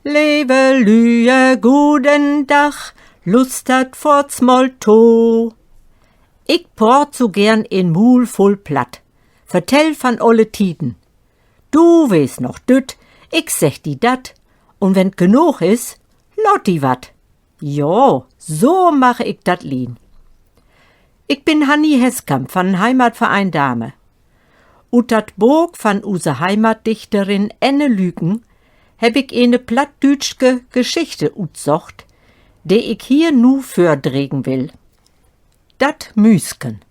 Leve lüe guten Dach, Lust hat fortsmol to. Ich port so gern in Mul voll platt, vertell van olle Tiden. Du wees noch düt, ich sech die dat, und wenn genug is, lot die wat. Jo, so mach ich dat Lien. Ich bin Hanni Heskamp van Heimatverein Dame. Ut dat Burg van use Heimatdichterin Enne Lüken heb ich eine plattdütschke Geschichte utsocht, de ich hier nu fördregen will. Dat Müsken.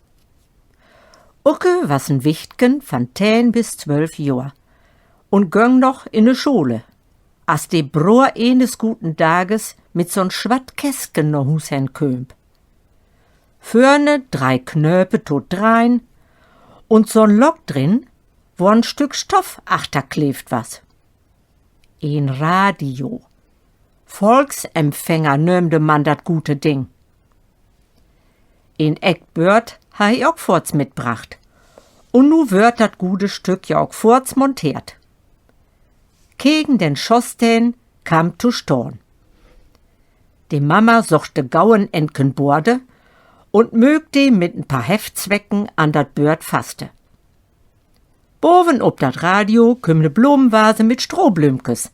Ucke was n Wichtgen van 10 bis 12 Johr und göng noch in ne Schule, as de Bror eines guten Tages mit so'n Schwattkäsken no Hus hen kömp. Förne 3 Knöpe tot drein und so'n Lock drin, wo ein Stück Stoff achterkleft was. Ein Radio. Volksempfänger nömde man dat gute Ding. In Eckbört ha ich auch forts mitbracht. Und nu wird dat gute Stück ja auch forts montiert. Gegen den Schosstän kam zu Storn. Die Mama sochte gauen Enkenborde und mögte mit n paar Heftzwecken an dat Bört faste. Boven ob dat Radio küm ne Blumenvase mit Strohblümkes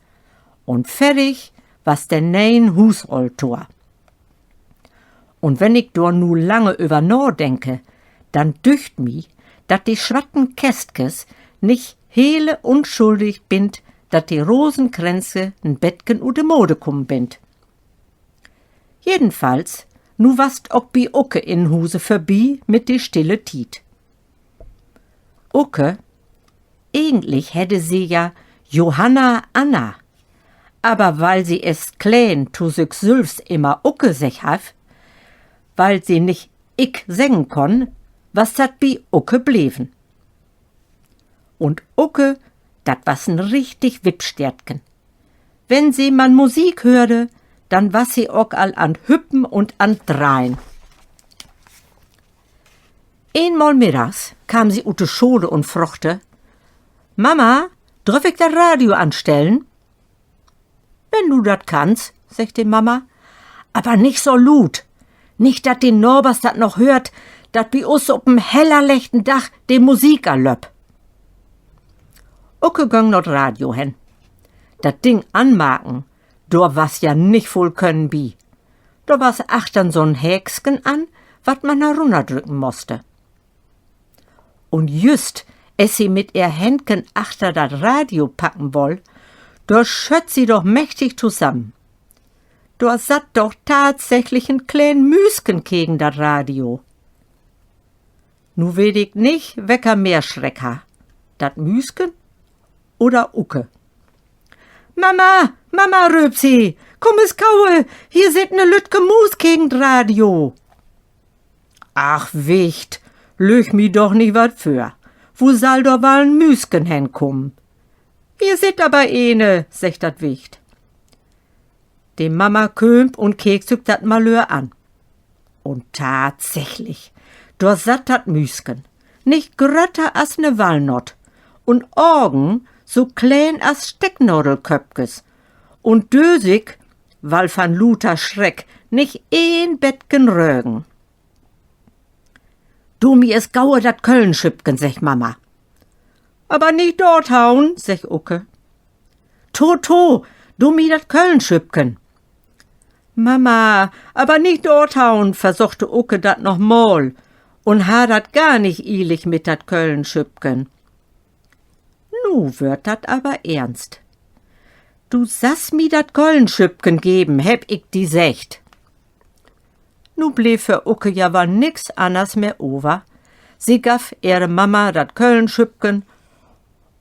und fertig was der nein Husoltor. Und wenn ich dor nu lange über no denke, dann dücht mi, dat die schwatten Kästkes nicht hele unschuldig bind, dat die Rosenkränze n Bettgen u de Mode kum bind. Jedenfalls, nu wast ook bi Ucke in Huse verbi mit die stille Tiet. Ucke, eigentlich hätte sie ja Johanna Anna, aber weil sie es klän tu sich sülfs immer Ucke sech haf, weil sie nicht ich sengen konn, was dat bi Ucke bleven. Und Ucke, dat was n richtig Wippstärtgen. Wenn sie man Musik hörte, dann was sie auch all an Hüppen und an Drein. Einmal mittags kam sie ute Schule und frochte: Mama, dürf ich das Radio anstellen? Wenn du dat kannst, sagte Mama, aber nicht so lut. Nicht, dat die Norbers dat noch hört, dat bi us op'm heller lechten Dach de Musik erlöpp. Ucke göng not Radio hen. Dat Ding anmaken, dor was ja nicht voll können bi. Dor was achtern so'n Häksken an, wat man herunterdrücken musste. Und just, es sie mit ihr Händchen achter dat Radio packen woll, dor schött sie doch mächtig zusammen. Dor satt doch tatsächlich ein klein Müsken gegen dat Radio. Nu weet ich nicht, wecker mehr Schreck ha. Dat Müsken oder Ucke? Mama, Mama, rüb sie, komm es kaue, hier sit ne Lütke Mus gegen Radio. Ach, Wicht, löch mi doch nicht wat für. Wo soll doch mal ein Müsken henkommen? Hier sit aber eine, sagt dat Wicht. Die Mama kömp und keksück dat Malheur an. Und tatsächlich, dort satt dat Müsken, nicht grötter as ne Walnut und Augen so klein as Stecknadelköpkes und dösig, weil van Luther Schreck nicht een Bettgen rögen. Du mi es gaue dat Kölnschüppgen, sech Mama. Aber nicht dort hauen, sech Ucke. To, du mi dat Kölnschüppgen. Mama, aber nicht dort hauen, versuchte Ucke dat noch mal und hadert gar nicht ilig mit dat Kölnschüppgen. Nu wird dat aber ernst. Du sass mi dat Kölnschüppgen geben, heb ich die secht. Nu blieb für Ucke ja war nix anders mehr over. Sie gaff ihre Mama dat Kölnschüppgen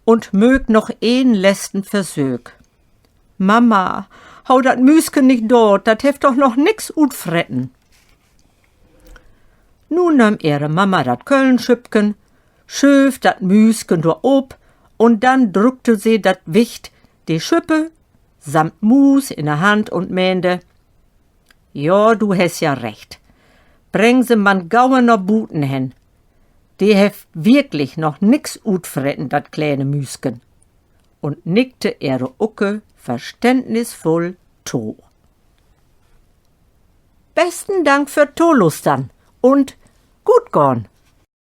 und mög noch een letzten Versög. Mama, hau dat Müsken nicht dort, dat heft doch noch nix utfretten. Nun nahm ihre Mama dat Kölnschüppgen, schöf dat Müsken do ob und dann drückte sie dat Wicht die Schüppe samt Mus in der Hand und mähnte: Ja, du hast ja recht. Bring se man gaue noch Buten hen. Die heft wirklich noch nix utfretten, dat kleine Müsken. und nickte ihre Ucke verständnisvoll to. Besten Dank für Tolustern und gut gorn.